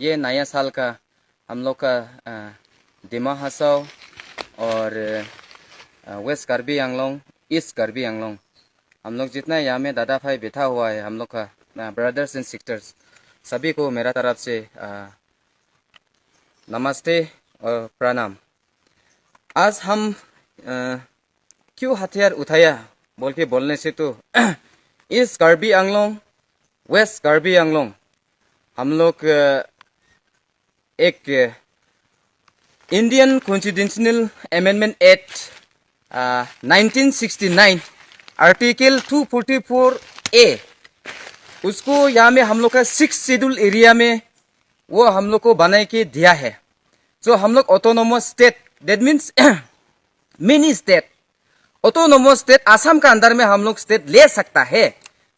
ये नया साल का हम लोग का दिमा हसाओ और वेस्ट कार्बी आंगलोंग, ईस्ट कार्बी आंगलोंग, हम लोग जितना यहाँ में दादा भाई बैठा हुआ है, हम लोग का ब्रदर्स एंड सिस्टर्स, सभी को मेरा तरफ से नमस्ते और प्रणाम। आज हम क्यों हथियार उठाया बोल के बोलने से तो ईस्ट कार्बी आंगलोंग, वेस्ट कार्बी आंगलोंग, हम लोग एक Indian constitutional amendment act 1969 article 244A, उसको यहाँ में हम लोग का 6 शेड्यूल एरिया में वो हम लोग को बना के दिया है। जो हम लोग autonomous state, that means mini state, autonomous state Assam का अंदर में हम लोग स्टेट ले सकता है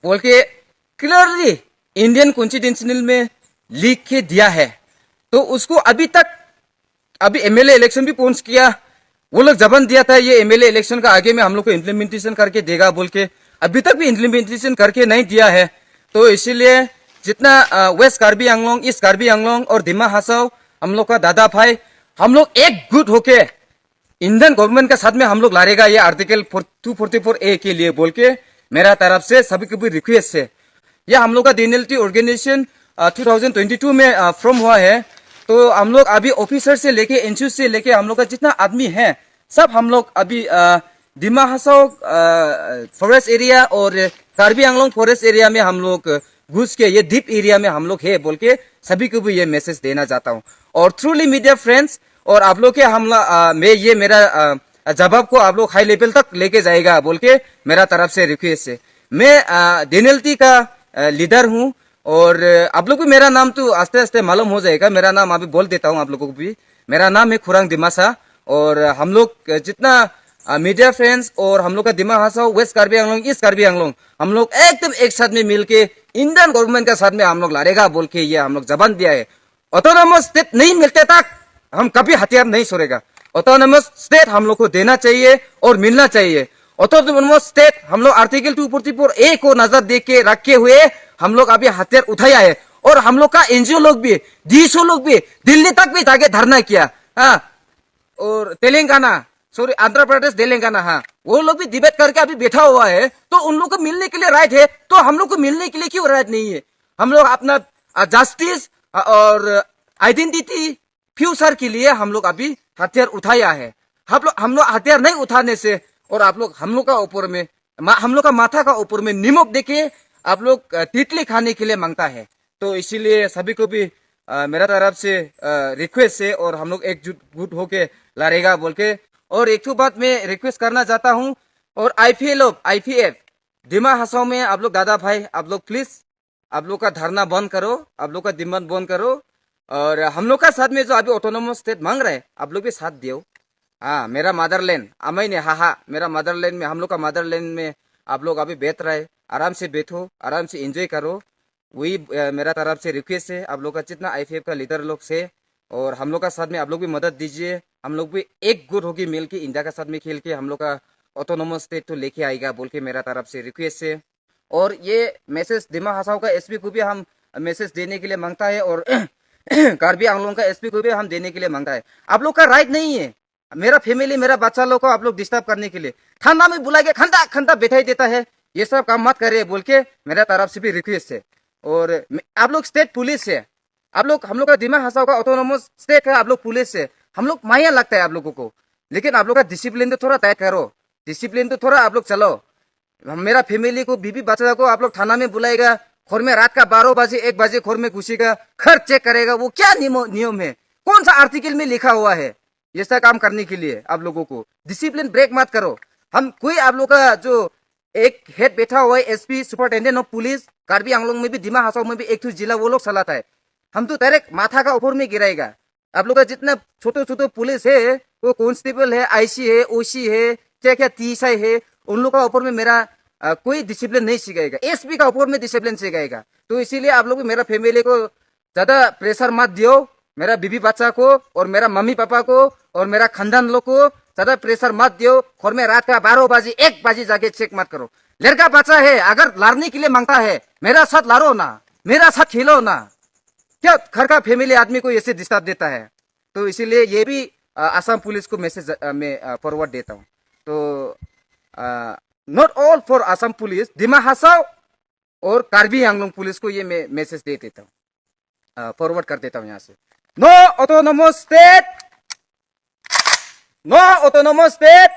बोल के क्लियरली इंडियन कॉन्स्टिट्यूशनल में लिख के दिया है। तो उसको अभी एमएलए इलेक्शन भी पहुंच किया, वो लोग जबान दिया था ये एमएलए इलेक्शन का आगे में हम लोग को इम्प्लीमेंटेशन करके देगा बोल के, अभी तक भी इम्प्लीमेंटेशन करके नहीं दिया है। तो इसीलिए जितना वेस्ट कार्बी आंगलोंग, ईस्ट कार्बी आंगलोंग और दिमा हासाओ हम लोग का दादा भाई, हम लोग एक गुट होके इंडियन गवर्नमेंट के साथ में हम लोग लड़ेगा ये आर्टिकल 244A के लिए बोल के मेरा तरफ से सभी को भी रिक्वेस्ट है। यह हम लोग का डीएनएलटी ऑर्गेनाइजेशन 2022 में फॉर्म हुआ है। तो हम लोग अभी ऑफिसर से लेके एनजीओ से लेके हम लोग का जितना आदमी है सब हम लोग अभी दिमा हासाओ फॉरेस्ट एरिया और कार्बी आंगलोंग फॉरेस्ट एरिया में हम लोग घुस के ये डीप एरिया में हम लोग है बोल के सभी को भी ये मैसेज देना चाहता हूँ। और थ्रूली मीडिया फ्रेंड्स और आप लोग के मैं ये मेरा जवाब को आप लोग हाई लेवल तक लेके जाएगा बोल के मेरा तरफ से रिक्वेस्ट है। मैं डीएनएलटी का लीडर हूँ और आप लोग को मेरा नाम तो आस्ते आस्ते मालूम हो जाएगा। मेरा नाम अभी बोल देता हूँ आप लोगों को भी। मेरा नाम है खुरांग दिमासा और हम लोग जितना मीडिया फ्रेंड्स और हम लोग का दिमा हासाओ, वेस्ट कार्बी आंगलोंग, ईस्ट कार्बी आंगलोंग, हम लोग एकदम एक साथ में मिलके इंडियन गवर्नमेंट के साथ में हम लोग लड़ेगा बोल के ये हम लोग जबान दिया है। ऑटोनोमस स्टेट नहीं मिलते तक हम कभी हथियार नहीं छोड़ेगा। ऑटोनोमस स्टेट हम लोग को देना चाहिए और मिलना चाहिए। ऑटोनोमस स्टेट हम लोग आर्टिकल 244A को नजर देख के रखे हुए हम लोग अभी हथियार उठाया है और हम लोग का एनजीओ लोग भी, डीएसओ लोग भी दिल्ली तक भी जाके धरना किया। और तेलंगाना, सॉरी आंध्र प्रदेश, तेलंगाना, हाँ, वो लोग भी डिबेट करके अभी बैठा हुआ है। तो उन लोग को मिलने के लिए राइट है, तो हम लोग को मिलने के लिए क्यों राइट नहीं है? हम लोग अपना जस्टिस और आइडेंटिटी फ्यूचर के लिए हम लोग अभी हथियार उठाया है। हम लोग हथियार नहीं उठाने से और आप लोग हम लोग का ऊपर में, हम लोग का माथा का ऊपर में निमक देके आप लोग तितली खाने के लिए मांगता है। तो इसीलिए सभी को भी मेरा तरफ से रिक्वेस्ट है और हम लोग एकजुट होके लड़ेगा बोल के। और एक तो बात मैं रिक्वेस्ट करना चाहता हूँ, और आईपीएफ दिमा हासाओ में आप लोग दादा भाई, आप लोग प्लीज आप लोग का धरना बंद करो, आप लोग का डिमांड बंद करो और हम लोग का साथ में जो अभी ऑटोनोमस स्टेट मांग रहे हैं आप लोग भी साथ दियो। हाँ, मेरा मदरलैंड अमई ने, हाँ, मेरा मदरलैंड में, हम लोग का मदरलैंड में आप लोग अभी बैठ रहे, आराम से बैठो, आराम से एंजॉय करो। वही मेरा तरफ से रिक्वेस्ट है। आप लोग का जितना आईपीएफ का लीडर लोग से और हम लोग का साथ में आप लोग भी मदद दीजिए। हम लोग भी एक गुट होके मिल के इंडिया का साथ में खेल के हम लोग का ऑटोनोमस स्टेट तो लेके आएगा बोल के मेरा तरफ से रिक्वेस्ट है। और ये मैसेज दिमा हासाओ का एसपी को भी हम मैसेज देने के लिए मांगता है और कार्बी आंगलोंग का एसपी को भी हम देने के लिए मांगता है। आप लोग का राइट नहीं है मेरा फैमिली, मेरा बच्चा लोग को आप लोग डिस्टर्ब करने के लिए थाना में बुला के खंडा खंडा बैठाई देता है। ये सब काम मत करे बोल के मेरा तरफ से भी रिक्वेस्ट है। और आप लोग स्टेट पुलिस है, आप लोग, हम लोग का दिमा हासाओ का ऑटोनोमस स्टेट है, आप लोग पुलिस है, हम लोग माया लगता है आप लोगों को, लेकिन आप लोग का डिसिप्लिन तो थोड़ा तय करो, डिसिप्लिन तो थोड़ा आप लोग चलो। मेरा फैमिली को, बीबी बच्चा को आप लोग थाना में बुलाएगा, खोर में रात का 12 बजे 1 बजे खोर में घुसेगा, घर चेक करेगा, वो क्या नियम है? कौन सा आर्टिकल में लिखा हुआ है ये सब काम करने के लिए? आप लोगों को डिसिप्लिन ब्रेक मत करो। हम कोई आप लोग का जो एक हेड बैठा हुआ है SP, superintendent of police, Karbi Anglong में भी, दिमा हासाओ में भी एक जिला वो लोग चलाता है। हम तो डायरेक्ट माथा का ऊपर में गिराएगा। आप लोग का जितना छोटे छोटे पुलिस है, वो कांस्टेबल है, आईसी है, ओसी है, क्या क्या टीएसआई है, उन लोग का ऊपर में मेरा कोई डिसिप्लिन नहीं सिखाएगा। एसपी का ऊपर में डिसिप्लिन सिखाएगा। तो इसीलिए आप लोग मेरा फैमिली को ज्यादा प्रेशर मत दियो, मेरा बीबी बच्चा को और मेरा मम्मी पापा को और मेरा खानदान लोग को ज्यादा प्रेशर मत दियो। खोर में रात का 12 बजे 1 बजे जाके चेक मत करो। लड़का बच्चा है, अगर लड़ने के लिए मांगता है मेरा साथ लड़ो ना, मेरा साथ खेलो ना। क्या घर का फैमिली आदमी को ऐसे डिस्टर्ब देता है? तो इसीलिए ये भी असम पुलिस को मैसेज में फॉरवर्ड देता हूँ। तो not all for Assam police, Dima Hasao और कार्बी आंगलोंग पुलिस को ये मैं मैसेज दे देता हूँ, फॉरवर्ड कर देता हूँ यहाँ से। No autonomous state, no autonomous state